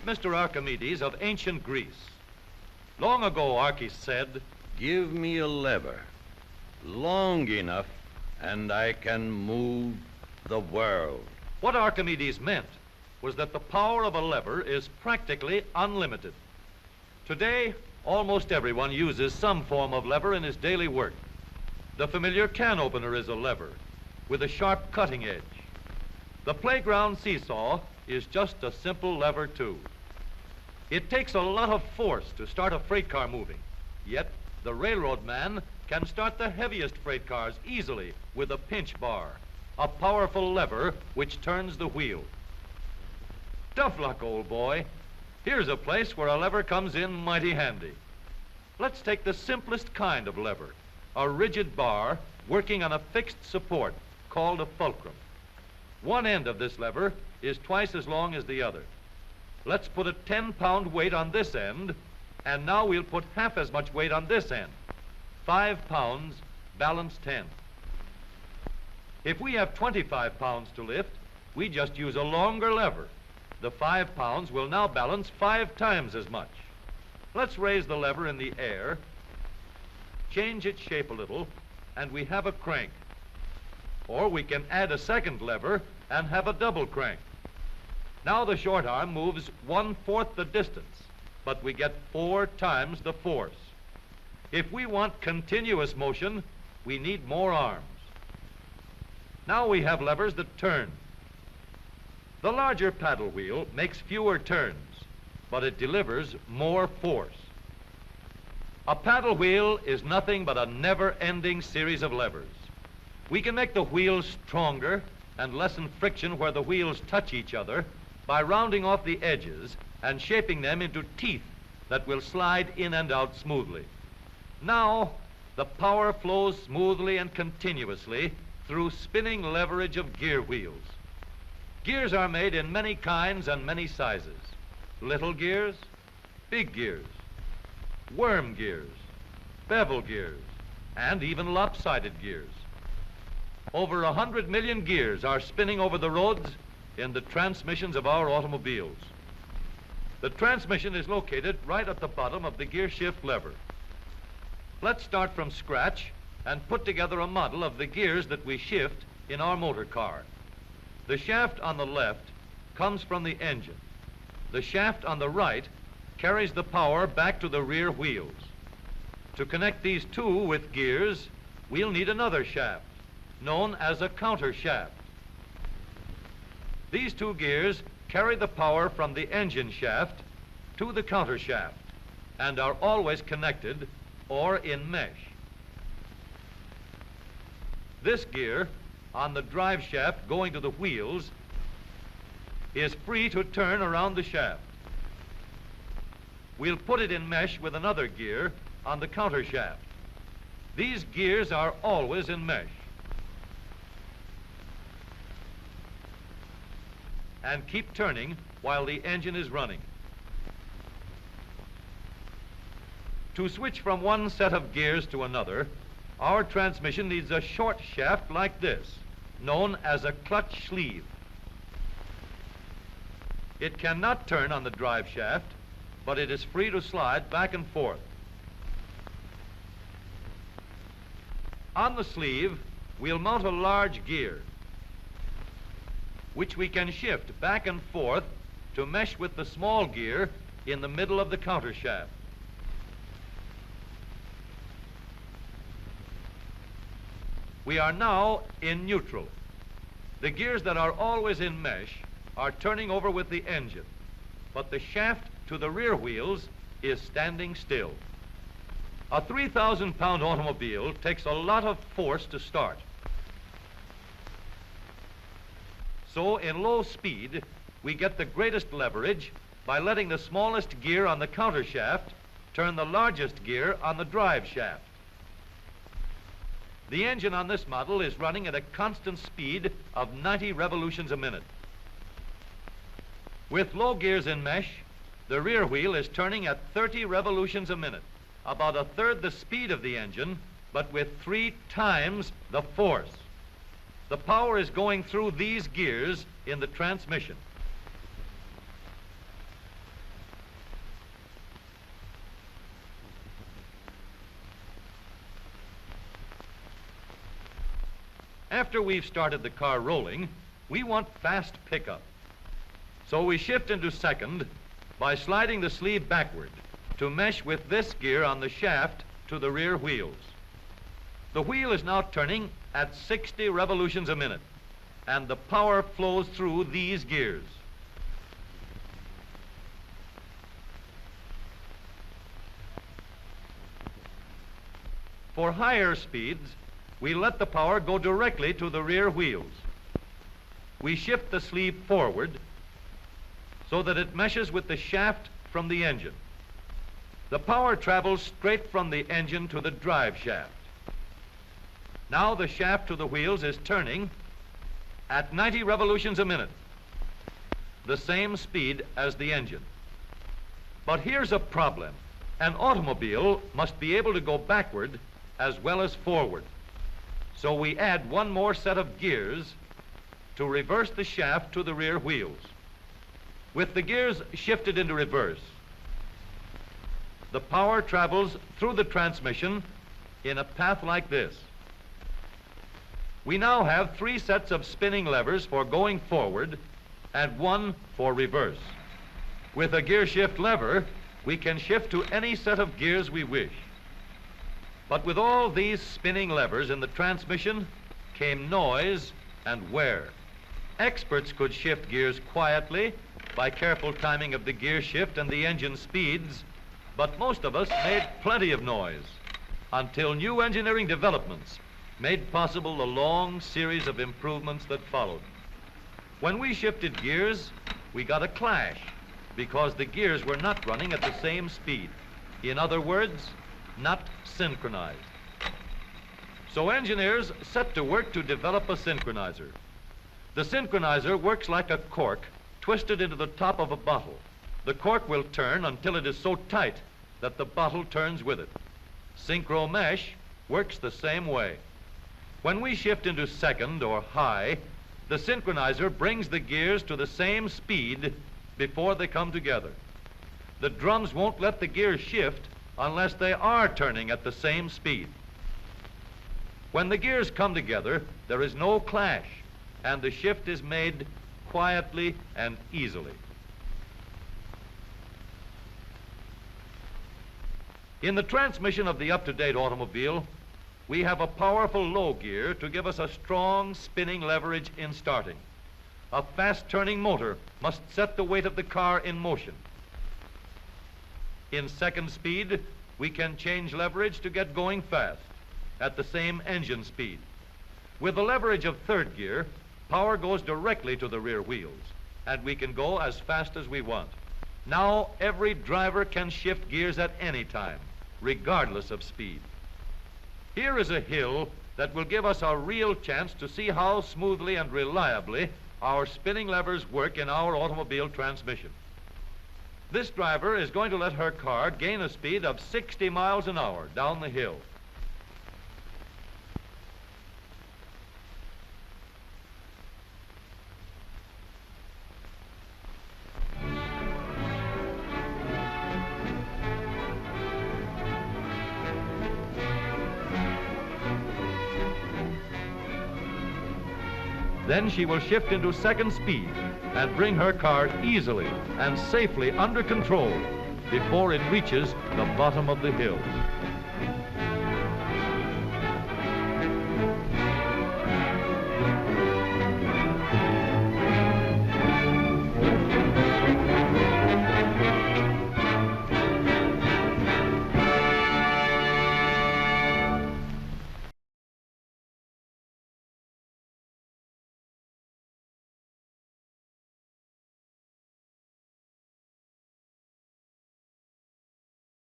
Meet Mr. Archimedes of ancient Greece. Long ago, Archie said, "Give me a lever long enough and I can move the world." What Archimedes meant was that the power of a lever is practically unlimited. Today, almost everyone uses some form of lever in his daily work. The familiar can opener is a lever with a sharp cutting edge. The playground seesaw is just a simple lever too. It takes a lot of force to start a freight car moving, yet the railroad man can start the heaviest freight cars easily with a pinch bar, a powerful lever which turns the wheel. Tough luck, old boy. Here's a place where a lever comes in mighty handy. Let's take the simplest kind of lever, a rigid bar working on a fixed support called a fulcrum. One end of this lever is twice as long as the other. Let's put a 10-pound weight on this end, and now we'll put half as much weight on this end. 5 pounds, balance 10. If we have 25 pounds to lift, we just use a longer lever. The 5 pounds will now balance 5 times as much. Let's raise the lever in the air, change its shape a little, and we have a crank. Or we can add a second lever and have a double crank. Now the short arm moves 1/4 the distance, but we get 4 times the force. If we want continuous motion, we need more arms. Now we have levers that turn. The larger paddle wheel makes fewer turns, but it delivers more force. A paddle wheel is nothing but a never-ending series of levers. We can make the wheels stronger and lessen friction where the wheels touch each other by rounding off the edges and shaping them into teeth that will slide in and out smoothly. Now, the power flows smoothly and continuously through spinning leverage of gear wheels. Gears are made in many kinds and many sizes. Little gears, big gears, worm gears, bevel gears, and even lopsided gears. Over 100 million gears are spinning over the roads in the transmissions of our automobiles. The transmission is located right at the bottom of the gear shift lever. Let's start from scratch and put together a model of the gears that we shift in our motor car. The shaft on the left comes from the engine. The shaft on the right carries the power back to the rear wheels. To connect these two with gears, we'll need another shaft, known as a counter shaft. These two gears carry the power from the engine shaft to the counter shaft and are always connected or in mesh. This gear on the drive shaft going to the wheels is free to turn around the shaft. We'll put it in mesh with another gear on the counter shaft. These gears are always in mesh and keep turning while the engine is running. To switch from one set of gears to another, our transmission needs a short shaft like this, known as a clutch sleeve. It cannot turn on the drive shaft, but it is free to slide back and forth. On the sleeve, we'll mount a large gear, which we can shift back and forth to mesh with the small gear in the middle of the counter shaft. We are now in neutral. The gears that are always in mesh are turning over with the engine, but the shaft to the rear wheels is standing still. A 3,000-pound automobile takes a lot of force to start. So in low speed, we get the greatest leverage by letting the smallest gear on the counter shaft turn the largest gear on the drive shaft. The engine on this model is running at a constant speed of 90 revolutions a minute. With low gears in mesh, the rear wheel is turning at 30 revolutions a minute, about 1/3 the speed of the engine, but with 3 times the force. The power is going through these gears in the transmission. After we've started the car rolling, we want fast pickup. So we shift into second by sliding the sleeve backward to mesh with this gear on the shaft to the rear wheels. The wheel is now turning at 60 revolutions a minute, and the power flows through these gears. For higher speeds, we let the power go directly to the rear wheels. We shift the sleeve forward so that it meshes with the shaft from the engine. The power travels straight from the engine to the drive shaft. Now the shaft to the wheels is turning at 90 revolutions a minute, the same speed as the engine. But here's a problem. An automobile must be able to go backward as well as forward. So we add one more set of gears to reverse the shaft to the rear wheels. With the gears shifted into reverse, the power travels through the transmission in a path like this. We now have 3 sets of spinning levers for going forward and 1 for reverse. With a gear shift lever, we can shift to any set of gears we wish. But with all these spinning levers in the transmission came noise and wear. Experts could shift gears quietly by careful timing of the gear shift and the engine speeds, but most of us made plenty of noise until new engineering developments made possible the long series of improvements that followed. When we shifted gears, we got a clash because the gears were not running at the same speed. In other words, not synchronized. So engineers set to work to develop a synchronizer. The synchronizer works like a cork twisted into the top of a bottle. The cork will turn until it is so tight that the bottle turns with it. Synchro mesh works the same way. When we shift into second or high, the synchronizer brings the gears to the same speed before they come together. The drums won't let the gears shift unless they are turning at the same speed. When the gears come together, there is no clash, and the shift is made quietly and easily. In the transmission of the up-to-date automobile, we have a powerful low gear to give us a strong spinning leverage in starting. A fast-turning motor must set the weight of the car in motion. In second speed, we can change leverage to get going fast at the same engine speed. With the leverage of third gear, power goes directly to the rear wheels, and we can go as fast as we want. Now, every driver can shift gears at any time, regardless of speed. Here is a hill that will give us a real chance to see how smoothly and reliably our spinning levers work in our automobile transmission. This driver is going to let her car gain a speed of 60 miles an hour down the hill. Then she will shift into second speed and bring her car easily and safely under control before it reaches the bottom of the hill.